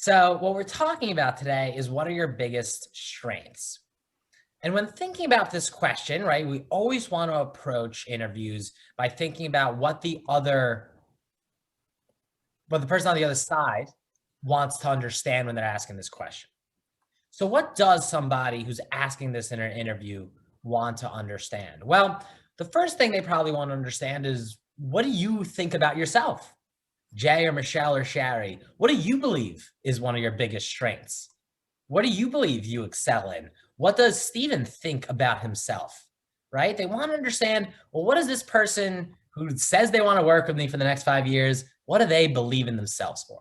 So what we're talking about today is what are your biggest strengths? And when thinking about this question, right, we always want to approach interviews by thinking about what the person on the other side wants to understand when they're asking this question. So what does somebody who's asking this in an interview want to understand? Well, the first thing they probably want to understand is, what do you think about yourself? Jay or Michelle or Shari, what do you believe is one of your biggest strengths? What do you believe you excel in? What does Steven think about himself? Right? They want to understand, well, what does this person who says they want to work with me for the next 5 years, what do they believe in themselves for?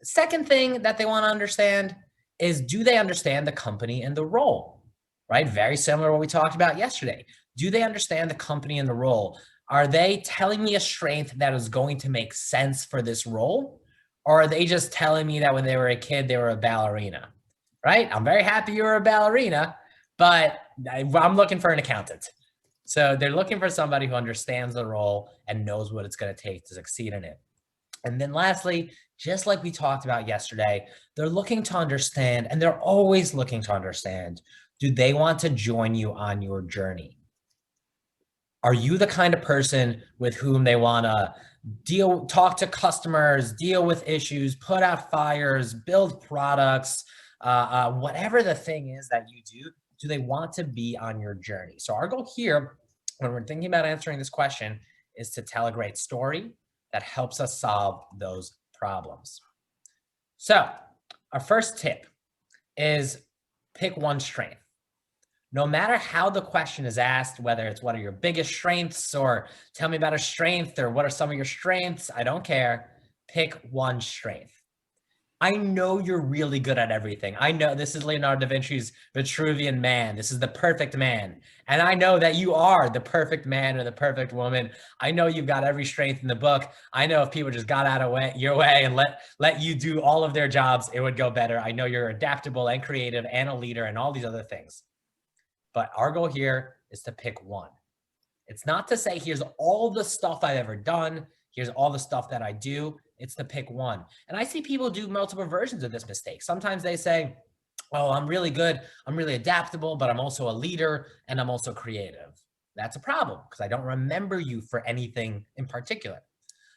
The second thing that they want to understand is, do they understand the company and the role? Right? Very similar to what we talked about yesterday. Do they understand the company and the role? Are they telling me a strength that is going to make sense for this role? Or are they just telling me that when they were a kid, they were a ballerina? Right? I'm very happy you were a ballerina, but I'm looking for an accountant. So they're looking for somebody who understands the role and knows what it's going to take to succeed in it. And then lastly, just like we talked about yesterday, they're looking to understand, and they're always looking to understand, do they want to join you on your journey? Are you the kind of person with whom they want to talk to customers, deal with issues, put out fires, build products, whatever the thing is that you do they want to be on your journey? So our goal here, when we're thinking about answering this question, is to tell a great story that helps us solve those problems. So our first tip is pick one strength. No matter how the question is asked, whether it's what are your biggest strengths or tell me about a strength or what are some of your strengths, I don't care. Pick one strength. I know you're really good at everything. I know this is Leonardo da Vinci's Vitruvian Man. This is the perfect man. And I know that you are the perfect man or the perfect woman. I know you've got every strength in the book. I know if people just got out of your way and let you do all of their jobs, it would go better. I know you're adaptable and creative and a leader and all these other things. But our goal here is to pick one. It's not to say, here's all the stuff I've ever done. Here's all the stuff that I do. It's to pick one. And I see people do multiple versions of this mistake. Sometimes they say, oh, I'm really good. I'm really adaptable, but I'm also a leader and I'm also creative. That's a problem because I don't remember you for anything in particular.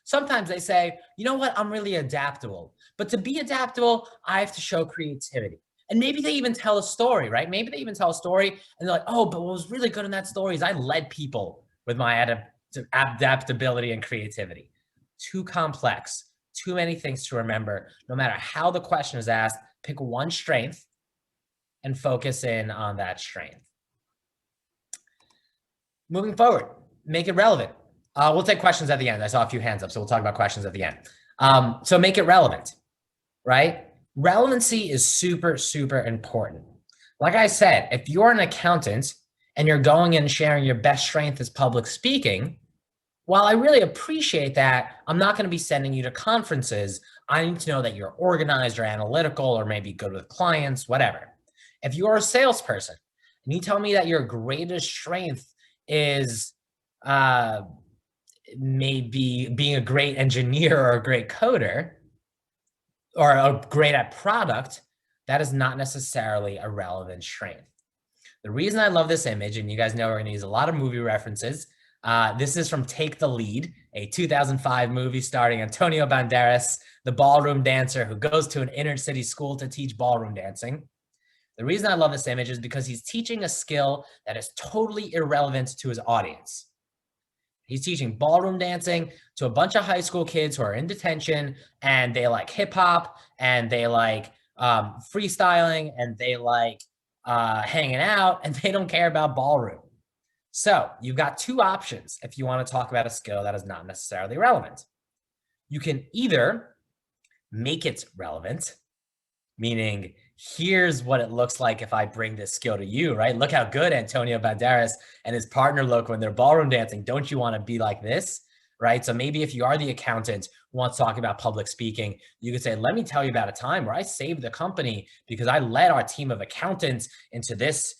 Sometimes they say, you know what? I'm really adaptable. But to be adaptable, I have to show creativity. And maybe they even tell a story, right? Maybe they even tell a story and they're like, oh, but what was really good in that story is I led people with my adaptability and creativity. Too complex, too many things to remember. No matter how the question is asked, pick one strength and focus in on that strength. Moving forward, make it relevant. We'll take questions at the end. I saw a few hands up, so we'll talk about questions at the end. So make it relevant, right? Relevancy is super, super important. Like I said, if you're an accountant and you're going in and sharing your best strength as public speaking, while I really appreciate that, I'm not going to be sending you to conferences. I need to know that you're organized or analytical or maybe good with clients, whatever. If you're a salesperson and you tell me that your greatest strength is maybe being a great engineer or a great coder, or great at product, that is not necessarily a relevant strength. The reason I love this image, and you guys know we're going to use a lot of movie references. This is from Take the Lead, a 2005 movie starring Antonio Banderas, the ballroom dancer who goes to an inner city school to teach ballroom dancing. The reason I love this image is because he's teaching a skill that is totally irrelevant to his audience. He's teaching ballroom dancing to a bunch of high school kids who are in detention and they like hip hop and they like freestyling and they like hanging out and they don't care about ballroom. So you've got two options if you want to talk about a skill that is not necessarily relevant. You can either make it relevant, meaning here's what it looks like if I bring this skill to you, right? Look how good Antonio Banderas and his partner look when they're ballroom dancing. Don't you want to be like this, right? So maybe if you are the accountant who wants to talk about public speaking, you could say, let me tell you about a time where I saved the company because I led our team of accountants into this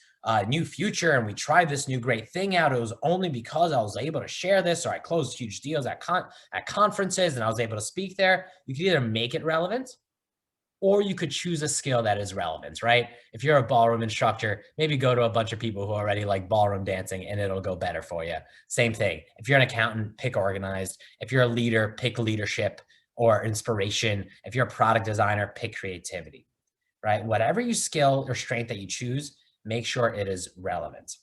new future and we tried this new great thing out. It was only because I was able to share this, or I closed huge deals at conferences and I was able to speak there. You can either make it relevant or you could choose a skill that is relevant, right? If you're a ballroom instructor, maybe go to a bunch of people who already like ballroom dancing and it'll go better for you. Same thing. If you're an accountant, pick organized. If you're a leader, pick leadership or inspiration. If you're a product designer, pick creativity, right? Whatever you skill or strength that you choose, make sure it is relevant.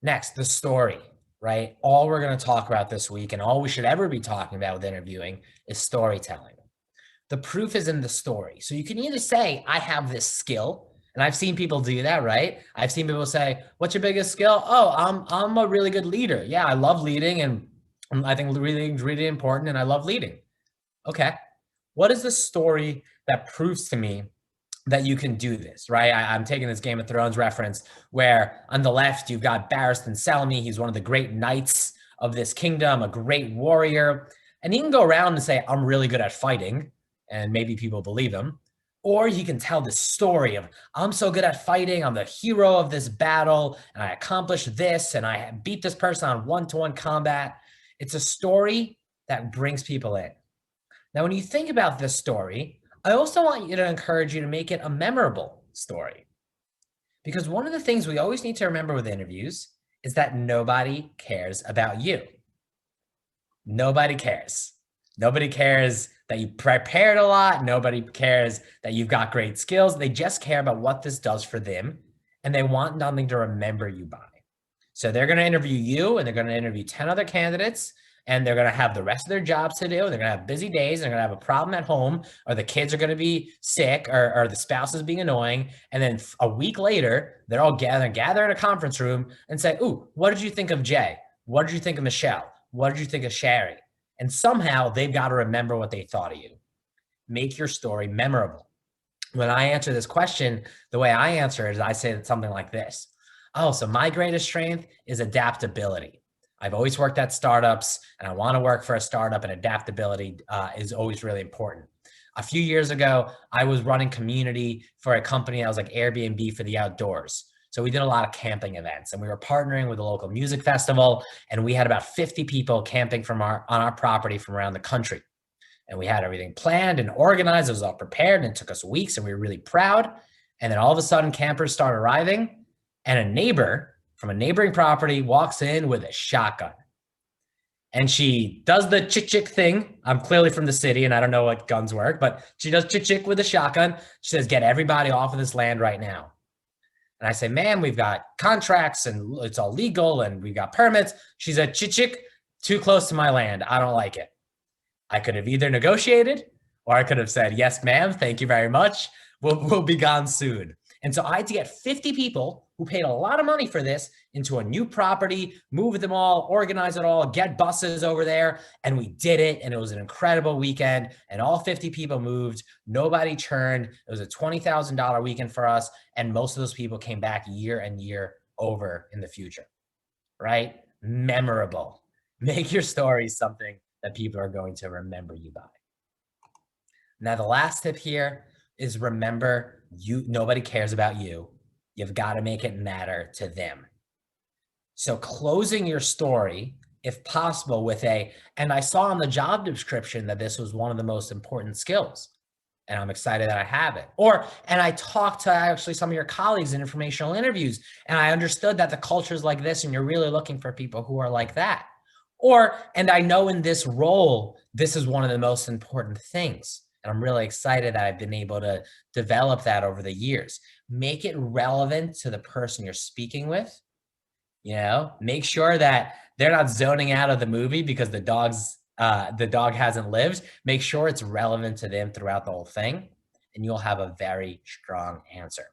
Next, the story, right? All we're going to talk about this week and all we should ever be talking about with interviewing is storytelling. The proof is in the story. So you can either say, I have this skill, and I've seen people do that, right? I've seen people say, what's your biggest skill? Oh, I'm a really good leader. Yeah, I love leading, and I think leading is really important, and I love leading. Okay. What is the story that proves to me that you can do this, right? I'm taking this Game of Thrones reference where on the left, you've got Barristan Selmy. He's one of the great knights of this kingdom, a great warrior. And he can go around and say, I'm really good at fighting, and maybe people believe him. Or he can tell this story of, I'm so good at fighting, I'm the hero of this battle, and I accomplished this, and I beat this person on one-to-one combat. It's a story that brings people in. Now, when you think about this story, I also want you to encourage you to make it a memorable story. Because one of the things we always need to remember with interviews is that nobody cares about you. Nobody cares. Nobody cares that you prepared a lot. Nobody cares that you've got great skills. They just care about what this does for them, and they want something to remember you by. So they're going to interview you, and they're going to interview 10 other candidates, and they're going to have the rest of their jobs to do. They're going to have busy days. They're going to have a problem at home, or the kids are going to be sick, or the spouse is being annoying. And then a week later, they're all gather in a conference room and say, ooh, what did you think of Jay? What did you think of Michelle? What did you think of Sherry? And somehow they've got to remember what they thought of you. Make your story memorable. When I answer this question, the way I answer it is I say something like this. Oh, so my greatest strength is adaptability. I've always worked at startups, and I want to work for a startup, and adaptability is always really important. A few years ago, I was running community for a company that was like Airbnb for the outdoors. So we did a lot of camping events, and we were partnering with a local music festival, and we had about 50 people camping on our property from around the country. And we had everything planned and organized. It was all prepared, and it took us weeks, and we were really proud. And then all of a sudden, campers start arriving, and a neighbor from a neighboring property walks in with a shotgun. And she does the chick thing. I'm clearly from the city, and I don't know what guns work, but she does chick with a shotgun. She says, get everybody off of this land right now. And I say, ma'am, we've got contracts, and it's all legal, and we've got permits. She said, chick, too close to my land. I don't like it. I could have either negotiated, or I could have said, yes, ma'am, thank you very much. We'll be gone soon. And so I had to get 50 people who paid a lot of money for this into a new property, move them all, organize it all, get buses over there. And we did it. And it was an incredible weekend. And all 50 people moved. Nobody churned. It was a $20,000 weekend for us. And most of those people came back year and year over in the future, right? Memorable. Make your story something that people are going to remember you by. Now, the last tip here is remember, nobody cares about you. You've got to make it matter to them. So closing your story, if possible, with and I saw on the job description that this was one of the most important skills, and I'm excited that I have it. And I talked to actually some of your colleagues in informational interviews, and I understood that the culture is like this, and you're really looking for people who are like that. And I know in this role, this is one of the most important things. And I'm really excited that I've been able to develop that over the years. Make it relevant to the person you're speaking with. Make sure that they're not zoning out of the movie because the dog hasn't lived. Make sure it's relevant to them throughout the whole thing, and you'll have a very strong answer.